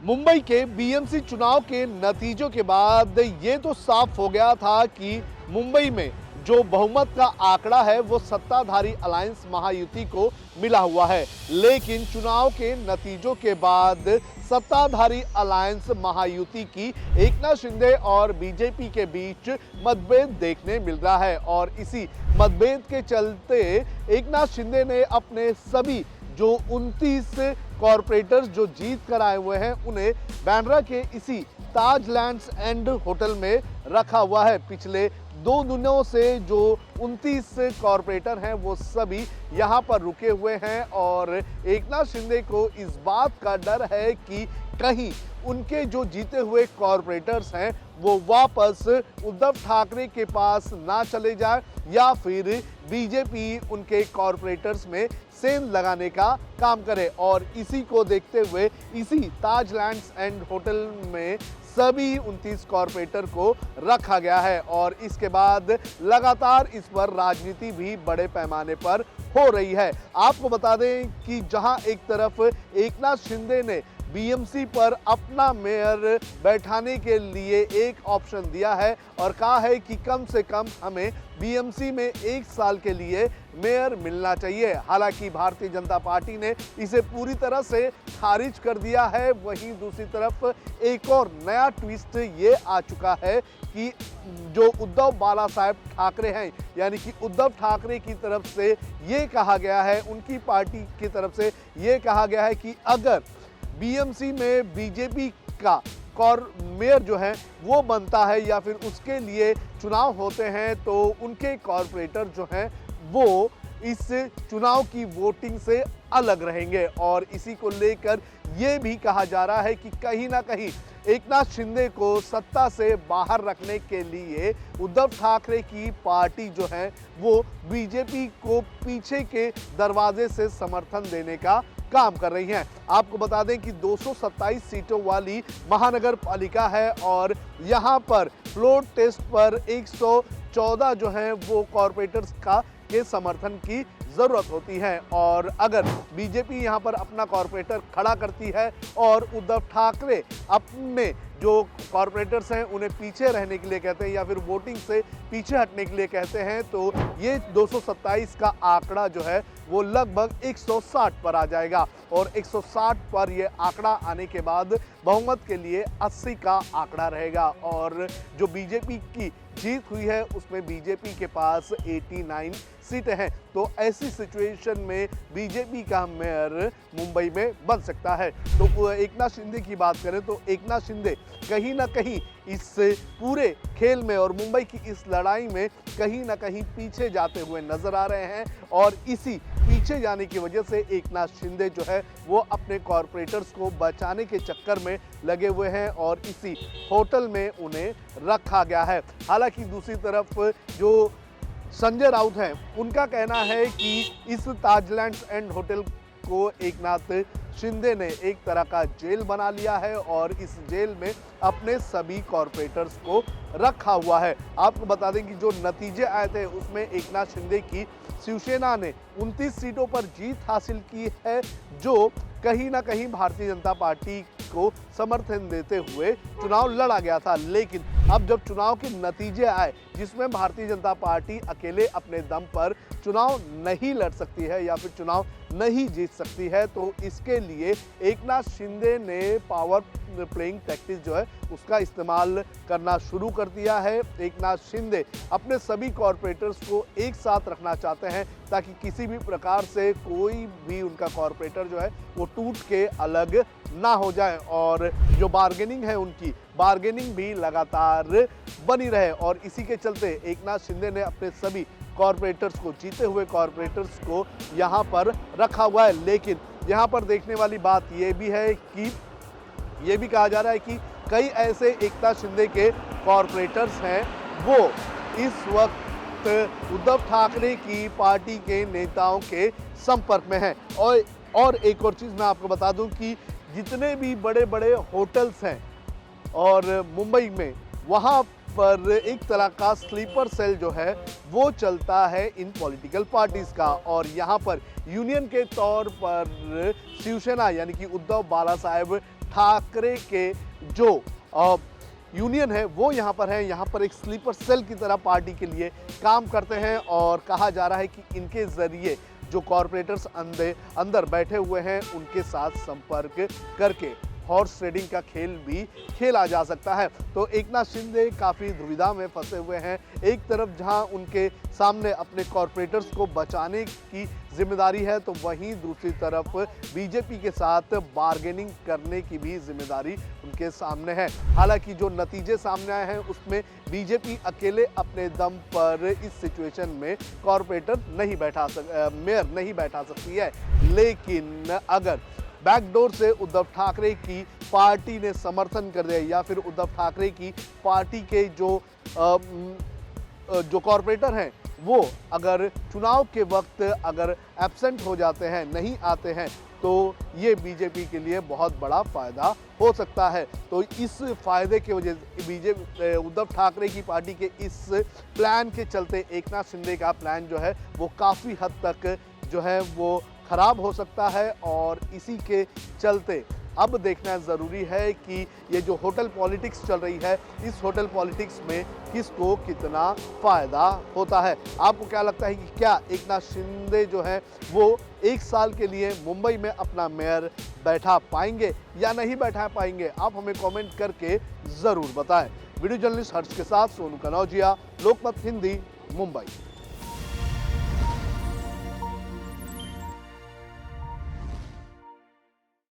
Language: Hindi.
मुंबई के बीएमसी चुनाव के नतीजों के बाद ये तो साफ हो गया था कि मुंबई में जो बहुमत का आंकड़ा है वो सत्ताधारी अलायंस महायुति को मिला हुआ है। लेकिन चुनाव के नतीजों के बाद सत्ताधारी अलायंस महायुति की एकनाथ शिंदे और बीजेपी के बीच मतभेद देखने मिल रहा है और इसी मतभेद के चलते एकनाथ शिंदे ने अपने सभी जो 29 कॉरपोरेटर्स जो जीत कर आए हुए हैं उन्हें बांद्रा के इसी ताज लैंड्स एंड होटल में रखा हुआ है। पिछले 2 दिनों से जो 29 कॉरपोरेटर हैं वो सभी यहाँ पर रुके हुए हैं और एकनाथ शिंदे को इस बात का डर है कि कहीं उनके जो जीते हुए कॉरपोरेटर्स हैं वो वापस उद्धव ठाकरे के पास ना चले जाए या फिर बीजेपी उनके कॉरपोरेटर्स में सेंध लगाने का काम करे। और इसी को देखते हुए इसी ताज लैंड्स एंड होटल में सभी 29 कॉरपोरेटर को रखा गया है और इसके बाद लगातार इस पर राजनीति भी बड़े पैमाने पर हो रही है। आपको बता दें कि जहां एक तरफ एकनाथ शिंदे ने बीएमसी पर अपना मेयर बैठाने के लिए एक ऑप्शन दिया है और कहा है कि कम से कम हमें बीएमसी में 1 साल के लिए मेयर मिलना चाहिए। हालांकि भारतीय जनता पार्टी ने इसे पूरी तरह से खारिज कर दिया है। वहीं दूसरी तरफ एक और नया ट्विस्ट ये आ चुका है कि जो उद्धव बाला साहेब ठाकरे हैं यानी कि उद्धव ठाकरे की तरफ से ये कहा गया है, उनकी पार्टी की तरफ से ये कहा गया है कि अगर बीएमसी में बीजेपी का मेयर जो है वो बनता है या फिर उसके लिए चुनाव होते हैं तो उनके कॉरपोरेटर जो हैं वो इस चुनाव की वोटिंग से अलग रहेंगे। और इसी को लेकर ये भी कहा जा रहा है कि कहीं ना कहीं एकनाथ शिंदे को सत्ता से बाहर रखने के लिए उद्धव ठाकरे की पार्टी जो है वो बीजेपी को पीछे के दरवाजे से समर्थन देने का काम कर रही हैं। आपको बता दें कि 227 सीटों वाली महानगर पालिका है और यहाँ पर फ्लोर टेस्ट पर 114 जो है वो कॉरपोरेटर्स के समर्थन की जरूरत होती है। और अगर बीजेपी यहाँ पर अपना कॉरपोरेटर खड़ा करती है और उद्धव ठाकरे अपने जो कॉरपोरेटर्स हैं उन्हें पीछे रहने के लिए कहते हैं या फिर वोटिंग से पीछे हटने के लिए कहते हैं तो ये 227 का आंकड़ा जो है वो लगभग 160 पर आ जाएगा और 160 पर ये आंकड़ा आने के बाद बहुमत के लिए 80 का आंकड़ा रहेगा और जो बीजेपी की जीत हुई है उसमें बीजेपी के पास 89 सीटें हैं। तो ऐसी सिचुएशन में बीजेपी का मेयर मुंबई में बन सकता है। तो एकनाथ शिंदे की बात करें तो एकनाथ शिंदे कहीं ना कहीं इस पूरे खेल में और मुंबई की इस लड़ाई में कहीं ना कहीं पीछे जाते हुए नजर आ रहे हैं और इसी पीछे जाने की वजह से एकनाथ शिंदे जो है वो अपने कॉरपोरेटर्स को बचाने के चक्कर में लगे हुए हैं और इसी होटल में उन्हें रखा गया है। हालांकि दूसरी तरफ जो संजय राउत हैं उनका कहना है कि इस ताजलैंड्स एंड होटल को एकनाथ शिंदे ने एक तरह का जेल बना लिया है और इस जेल में अपने सभी कॉरपोरेटर्स को रखा हुआ है। आपको बता दें कि जो नतीजे आए थे उसमें एकनाथ शिंदे की शिवसेना ने 29 सीटों पर जीत हासिल की है जो कहीं ना कहीं भारतीय जनता पार्टी को समर्थन देते हुए चुनाव लड़ा गया था। लेकिन अब जब चुनाव के नतीजे आए जिसमें भारतीय जनता पार्टी अकेले अपने दम पर चुनाव नहीं लड़ सकती है या फिर चुनाव नहीं जीत सकती है तो इसके लिए एकनाथ शिंदे ने पावर प्लेइंग टैक्टिस जो है उसका इस्तेमाल करना शुरू कर दिया है। एकनाथ शिंदे अपने सभी कॉरपोरेटर्स को एक साथ रखना चाहते हैं ताकि किसी भी प्रकार से कोई भी उनका कॉरपोरेटर जो है वो टूट के अलग ना हो जाए और जो बार्गेनिंग है उनकी बार्गेनिंग भी लगातार बनी रहे। और इसी के चलते एकनाथ शिंदे ने अपने सभी कॉरपोरेटर्स को जीते हुए कॉरपोरेटर्स को यहाँ पर रखा हुआ है। लेकिन यहाँ पर देखने वाली बात ये भी है कि ये भी कहा जा रहा है कि कई ऐसे एकनाथ शिंदे के कॉरपोरेटर्स हैं वो इस वक्त उद्धव ठाकरे की पार्टी के नेताओं के संपर्क में हैं। और एक और चीज़ मैं आपको बता दूं कि जितने भी बड़े बड़े होटल्स हैं और मुंबई में वहाँ पर एक तरह का स्लीपर सेल जो है वो चलता है इन पॉलिटिकल पार्टीज़ का और यहाँ पर यूनियन के तौर पर शिवसेना यानी कि उद्धव बाला साहेब ठाकरे के जो यूनियन है वो यहाँ पर है। यहाँ पर एक स्लीपर सेल की तरह पार्टी के लिए काम करते हैं और कहा जा रहा है कि इनके जरिए जो कॉरपोरेटर्स अंदर बैठे हुए हैं उनके साथ संपर्क करके हॉर्स ट्रेडिंग का खेल भी खेला जा सकता है। तो एकनाथ शिंदे काफ़ी दुविधा में फंसे हुए हैं। एक तरफ जहां उनके सामने अपने कॉरपोरेटर्स को बचाने की जिम्मेदारी है, तो वहीं दूसरी तरफ बीजेपी के साथ बार्गेनिंग करने की भी जिम्मेदारी उनके सामने है। हालांकि जो नतीजे सामने आए हैं उसमें बीजेपी अकेले अपने दम पर इस सिचुएशन में मेयर नहीं बैठा सकती है। लेकिन अगर बैकडोर से उद्धव ठाकरे की पार्टी ने समर्थन कर दिया या फिर उद्धव ठाकरे की पार्टी के जो कॉरपोरेटर हैं वो अगर चुनाव के वक्त अगर एब्सेंट हो जाते हैं, नहीं आते हैं, तो ये बीजेपी के लिए बहुत बड़ा फायदा हो सकता है। तो इस फायदे की वजह से उद्धव ठाकरे की पार्टी के इस प्लान के चलते एकनाथ शिंदे का प्लान जो है वो काफ़ी हद तक जो है वो खराब हो सकता है। और इसी के चलते अब देखना ज़रूरी है कि ये जो होटल पॉलिटिक्स चल रही है, इस होटल पॉलिटिक्स में किसको कितना फ़ायदा होता है। आपको क्या लगता है कि क्या एकनाथ शिंदे जो है वो एक साल के लिए मुंबई में अपना मेयर बैठा पाएंगे या नहीं बैठा पाएंगे? आप हमें कमेंट करके ज़रूर बताएं। वीडियो जर्नलिस्ट हर्ष के साथ सोनू कनौजिया, लोकमत हिंदी, मुंबई।